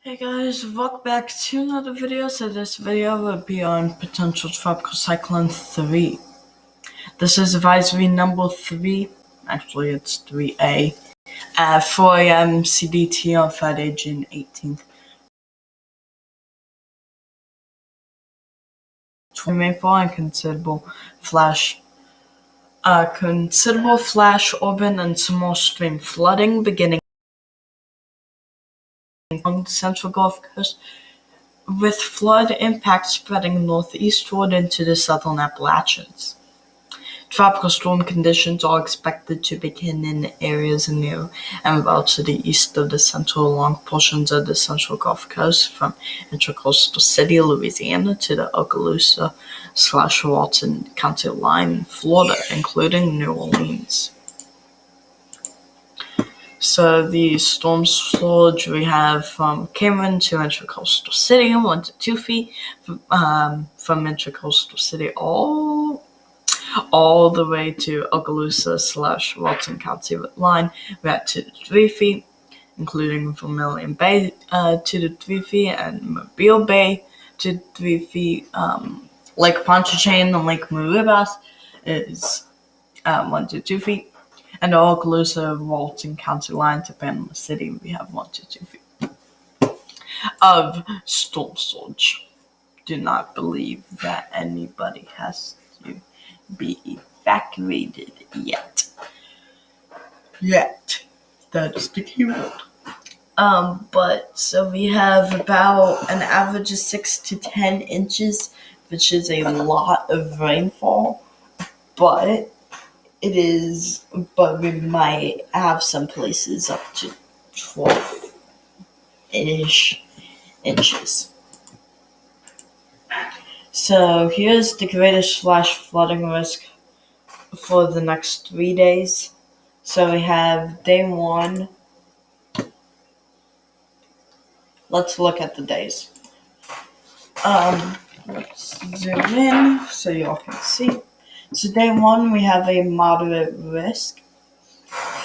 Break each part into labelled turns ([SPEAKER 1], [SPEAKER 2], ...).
[SPEAKER 1] Hey guys, welcome back to another video. So this video will be on potential tropical cyclone 3. This is advisory number 3. Actually, it's 3A. At 4 a.m. CDT on Friday, June 18th. Rainfall and considerable flash urban and small stream flooding beginning on the central Gulf Coast, with flood impact spreading northeastward into the southern Appalachians. Tropical storm conditions are expected to begin in areas near and about to the east of the central along portions of the central Gulf Coast from Intracoastal City, Louisiana to the Okaloosa/Walton County line in Florida, including New Orleans. So the storm surge we have from Cameron to Intracoastal City, 1 to 2 feet, from Intracoastal City all the way to Okaloosa/Walton County line, we're at 2 to 3 feet, including Vermilion Bay 2 to 3 feet, and Mobile Bay 2 to 3 feet. Lake Pontchartrain and Lake Maribas is 1 to 2 feet, and the Okaloosa/Walton County line to Panama City, we have 1 to 2 feet of storm surge. Do not believe that anybody has to be evacuated yet. That is the key word. But so we have about an average of 6 to 10 inches, which is a lot of rainfall, but we might have some places up to 12-ish inches. So here's the greatest flash flooding risk for the next 3 days. So we have day 1. Let's look at the days. Let's zoom in so y'all can see. So day 1, we have a moderate risk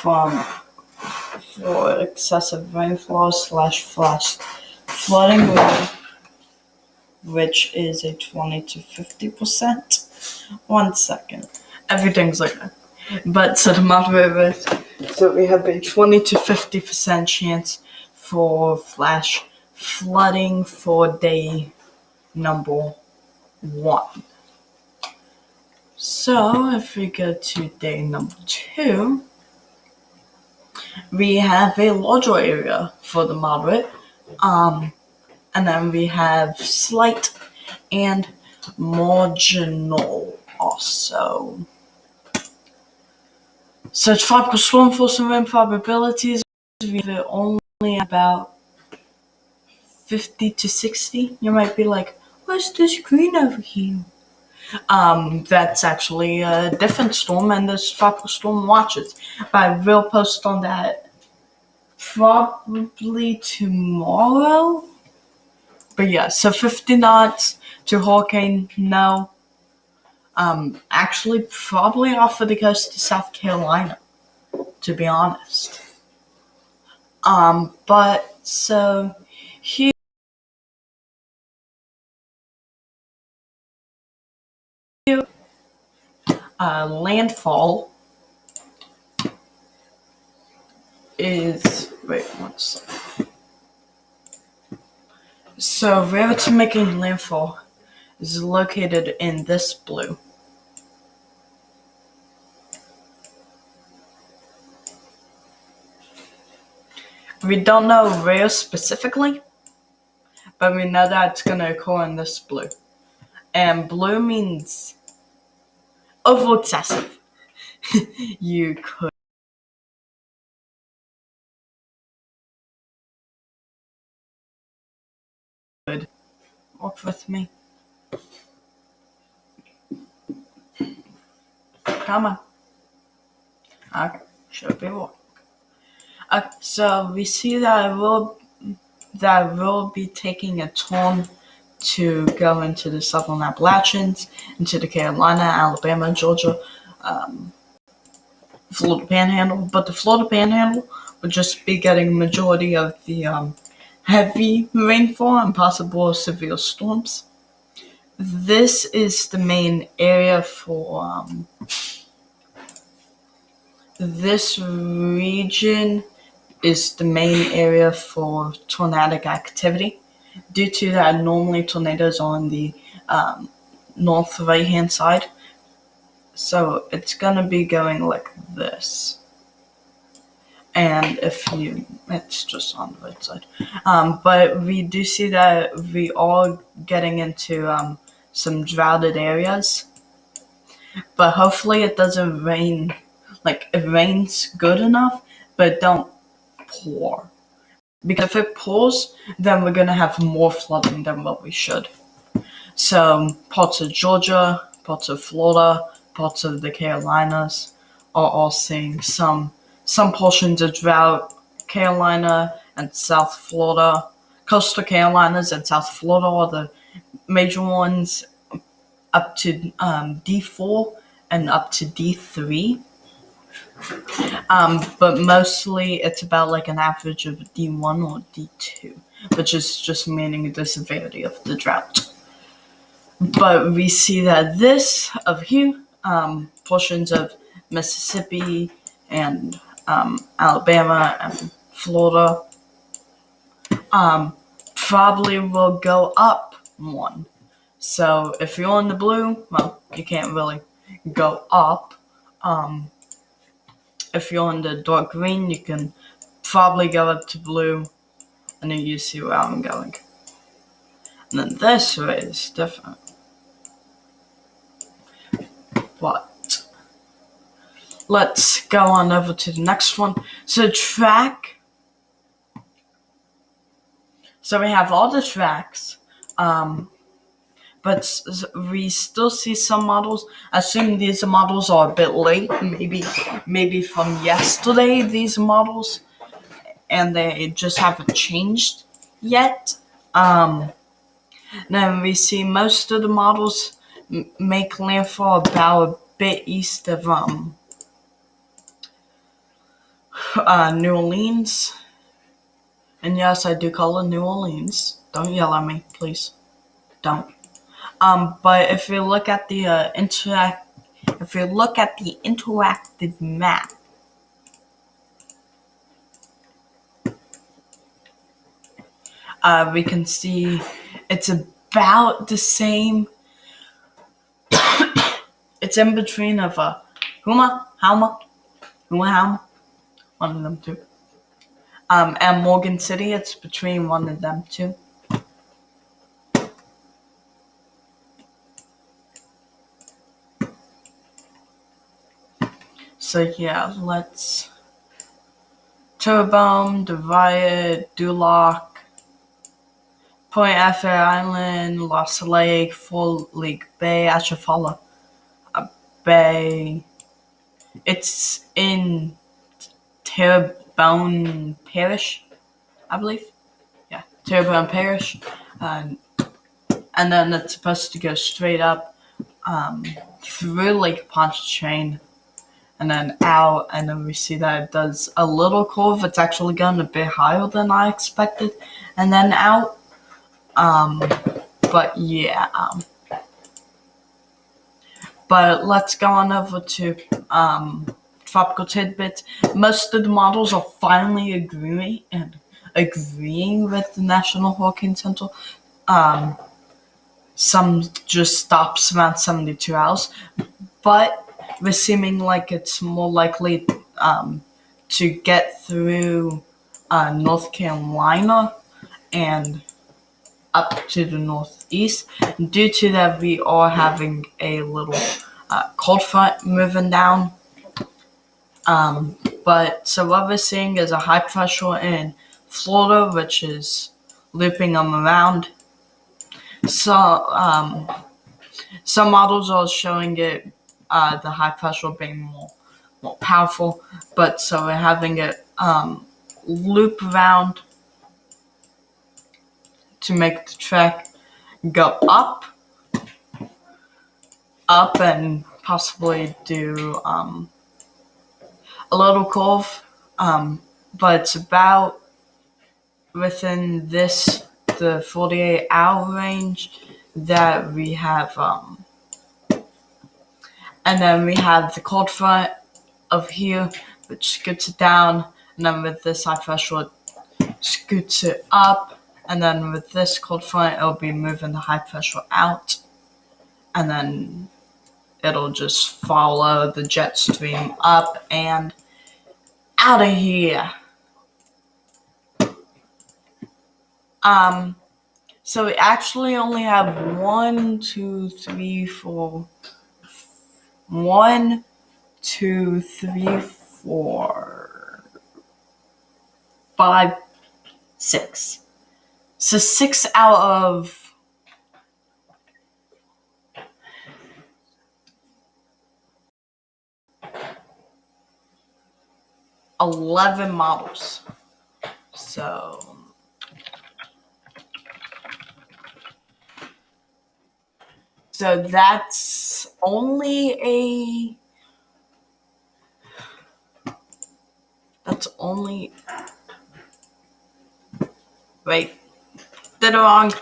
[SPEAKER 1] for excessive rainfall/flash flooding, which is a 20 to 50%. 1 second. Everything's like that. But so the moderate risk, so we have a 20 to 50% chance for flash flooding for day number 1. So if we go to day number 2, we have a larger area for the moderate, and then we have slight and marginal also. So tropical storm force and wind probabilities, we have only about 50 to 60. You might be like, what's this green over here? That's actually a different storm, and there's tropical storm watches. But I will post on that probably tomorrow. But yeah, so 50 knots to hurricane, no. Actually, probably off of the coast of South Carolina, to be honest. But so here, landfall is, wait, 1 second. So where it's making landfall is located in this blue. We don't know where specifically, but we know that it's going to occur in this blue. And blue means over excessive. You could walk with me. Come on. Okay, should be walking. Okay, so we see that I will be taking a turn to go into the southern Appalachians, into the Carolina, Alabama, Georgia, Florida Panhandle. But the Florida Panhandle would just be getting majority of the heavy rainfall and possible severe storms. This is the main area for this region is the main area for tornadic activity. Due to that, normally tornadoes are on the north right hand side. So it's going to be going like this. And it's just on the right side. But we do see that we are getting into some droughted areas. But hopefully it doesn't rain, like it rains good enough, but don't pour. Because if it pours, then we're going to have more flooding than what we should. So parts of Georgia, parts of Florida, parts of the Carolinas are all seeing some portions of drought. Carolina and South Florida, coastal Carolinas and South Florida are the major ones, up to D4 and up to D3. But mostly it's about like an average of D1 or D2, which is just meaning the severity of the drought. But we see that this of here, portions of Mississippi and Alabama and Florida, probably will go up one. So if you're in the blue, well, you can't really go up. If you're in the dark green, you can probably go up to blue, and then you see where I'm going. And then this way is different. But let's go on over to the next one. So track. So we have all the tracks, but we still see some models. I assume these models are a bit late, maybe from yesterday, these models, and they just haven't changed yet. Then we see most of the models make landfall about a bit east of New Orleans. And yes, I do call it New Orleans. Don't yell at me, please. Don't. But if you look at the interactive map, we can see it's about the same. It's in between of Huma, one of them two. And Morgan City, it's between one of them two. So yeah, let's Terrebonne, Divide, Duloc, Point Affair Island, Lost Lake, Full Lake Bay, Atchafalaya Bay. It's in Terrebonne Parish, I believe. Yeah, Terrebonne Parish. And then it's supposed to go straight up through Lake Pontchartrain and then out, and then we see that it does a little curve. It's actually gone a bit higher than I expected, and then out. But yeah. But let's go on over to tropical tidbits. Most of the models are finally agreeing with the National Hurricane Center. Some just stops around 72 hours, but we're seeming like it's more likely to get through North Carolina and up to the northeast. Due to that, we are having a little cold front moving down. But so what we're seeing is a high pressure in Florida, which is looping them around. So some models are showing it the high pressure being more powerful, but so we're having it loop around to make the track go up and possibly do a little curve, but it's about within the 48-hour range that we have, and then we have the cold front of here, which scoots it down, and then with this high pressure, it scoots it up, and then with this cold front, it'll be moving the high pressure out, and then it'll just follow the jet stream up and out of here. So we actually only have 1, 2, 3, 4. 1, 2, 3, 4, 5, 6. So 6 out of 11 models. So that's only wait, did it wrong.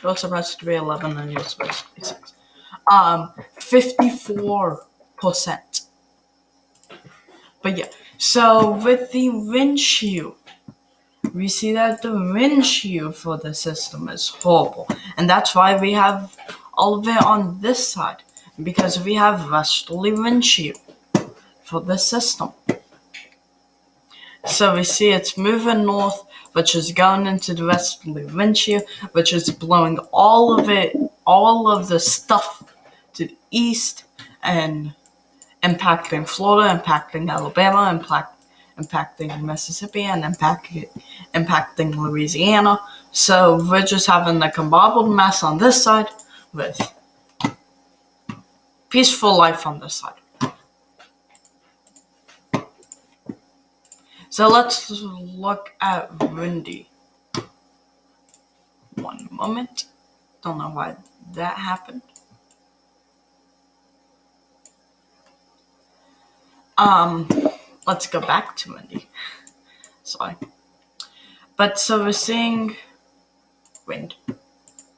[SPEAKER 1] You're supposed to be 11 and you're supposed to be 6. 54%. But yeah, so with the windshield, we see that the windshield for the system is horrible. And that's why we have all of it on this side. Because we have westerly windshield for the system. So we see it's moving north, which is going into the westerly windshield, which is blowing all of the stuff to the east and impacting Florida, impacting Alabama, impacting Mississippi, and impacting Louisiana. So we're just having a combined mess on this side with peaceful life on this side. So let's look at windy. One moment. Don't know why that happened. Let's go back to windy. Sorry. But so we're seeing wind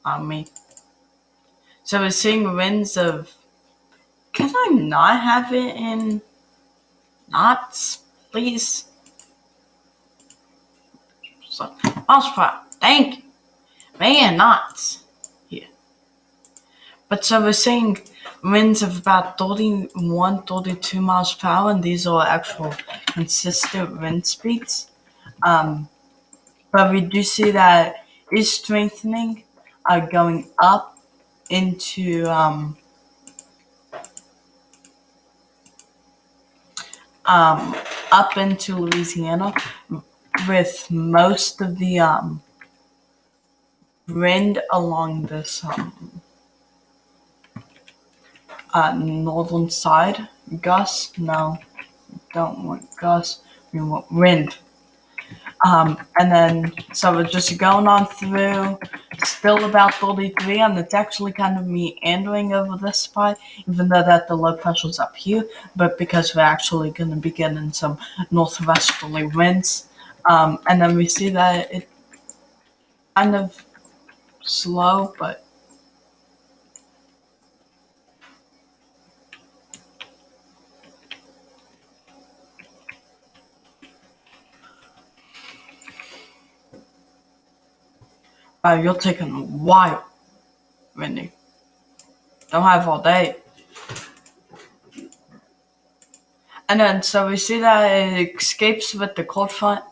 [SPEAKER 1] on me. So we're seeing winds of, can I not have it in knots, please? So, miles per hour. Thank you. Man, knots. Yeah. But so we're seeing winds of about 31, 32 miles per hour, and these are actual consistent wind speeds. But we do see that is strengthening, going up into Louisiana, with most of the wind along this northern side. Gusts? No, don't want gusts. We want wind. And then, so we're just going on through, still about 33, and it's actually kind of meandering over this spot, even though that the low pressure's up here, but because we're actually going to be getting some northwesterly winds. And then we see that it kind of slow, but you're taking a while, Wendy. Don't have all day. And then, so we see that it escapes with the cold front,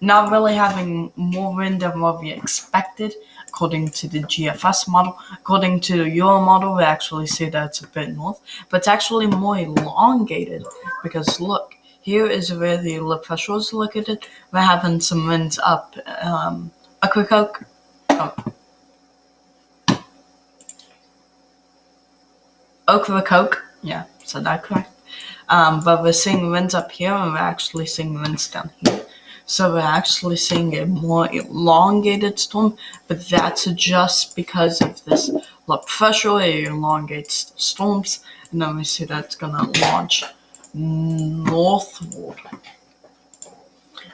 [SPEAKER 1] not really having more wind than what we expected, according to the GFS model. According to the Euro model, we actually see that it's a bit north, but it's actually more elongated, because look, here is where the low pressure is located. We're having some winds up Ocracoke. Ocracoke, yeah, so that correct. But we're seeing winds up here, and we're actually seeing winds down here. So we're actually seeing a more elongated storm, but that's just because of this low pressure. It elongates the storms, and then we see that's gonna launch northward.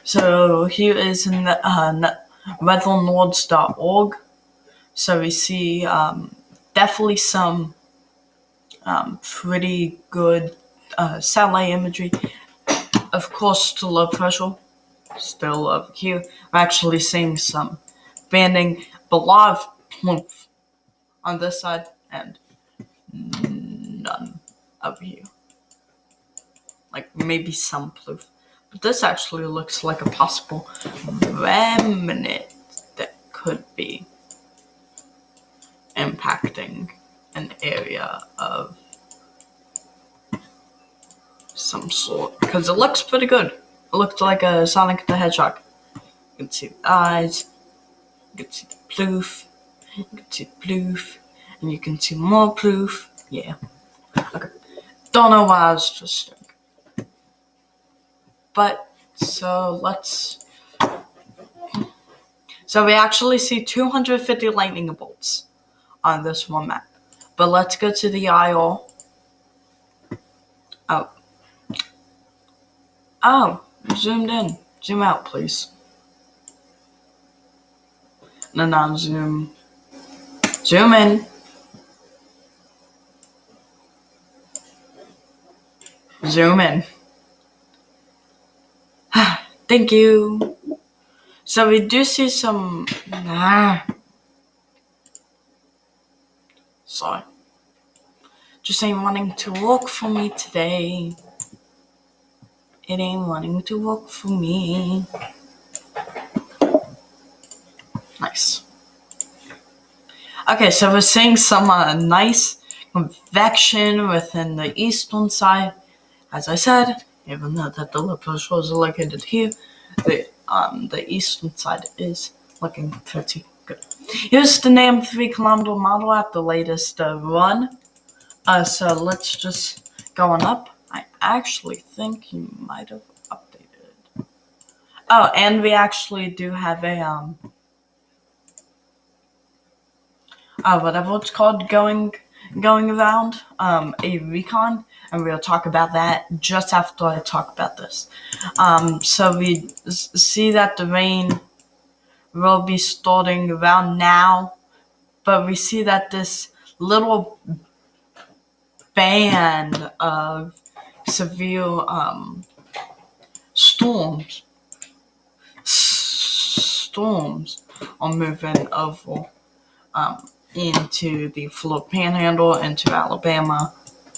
[SPEAKER 1] So here is weathernords.org. So we see definitely some pretty good satellite imagery. Of course, still low pressure, still over here. We're actually seeing some banding, but a lot of poof on this side and none over here. Like maybe some poof. But this actually looks like a possible remnant that could be impacting an area of some sort. Because it looks pretty good. It looks like a Sonic the Hedgehog. You can see the eyes. You can see the ploof. You can see the ploof. And you can see more ploof. Yeah. Okay. Don't know why I was just thinking. But, so we actually see 250 lightning bolts on this one map. But let's go to the IR. Oh, zoomed in. Zoom out, please. No, non-zoom. Zoom in. Zoom in. Thank you. So we do see some... Sorry. Just ain't wanting to work for me today. It ain't wanting to work for me. Nice. Okay, so we're seeing some nice convection within the eastern side. As I said, even though that the low pressure is located here, the eastern side is looking pretty good. Here's the NAM 3-kilometer model at the latest run. So let's just go on up. I actually think he might have updated. Oh, and we actually do have a whatever it's called going around, a recon, and we'll talk about that just after I talk about this. So we see that the rain will be starting around now, but we see that this little band of severe storms are moving over into the Florida Panhandle, into Alabama,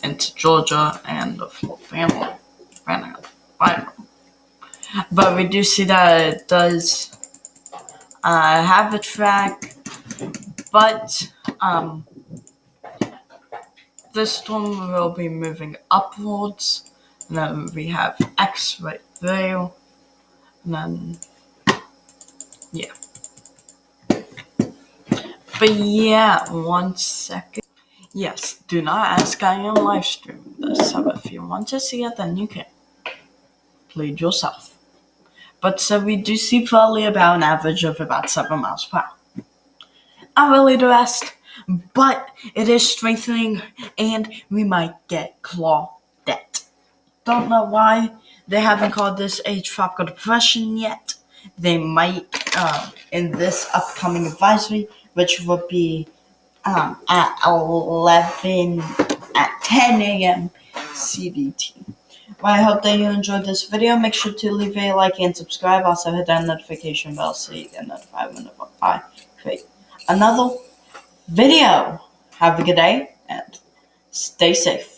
[SPEAKER 1] into Georgia, and the Florida Panhandle. But we do see that it does have a track, but this storm will be moving upwards, and then we have X right there, and then, yeah. But yeah, 1 second. Yes, do not ask, I am live streaming this, so if you want to see it, then you can. Plead yourself. But so we do see probably about an average of about 7 miles per hour. Not really the rest, but it is strengthening, and we might get Claudette. Don't know why they haven't called this a tropical depression yet. They might in this upcoming advisory, which will be at 10 a.m. CDT. Well, I hope that you enjoyed this video. Make sure to leave a like and subscribe. Also hit that notification bell so you get notified whenever I create another video. Have a good day and stay safe.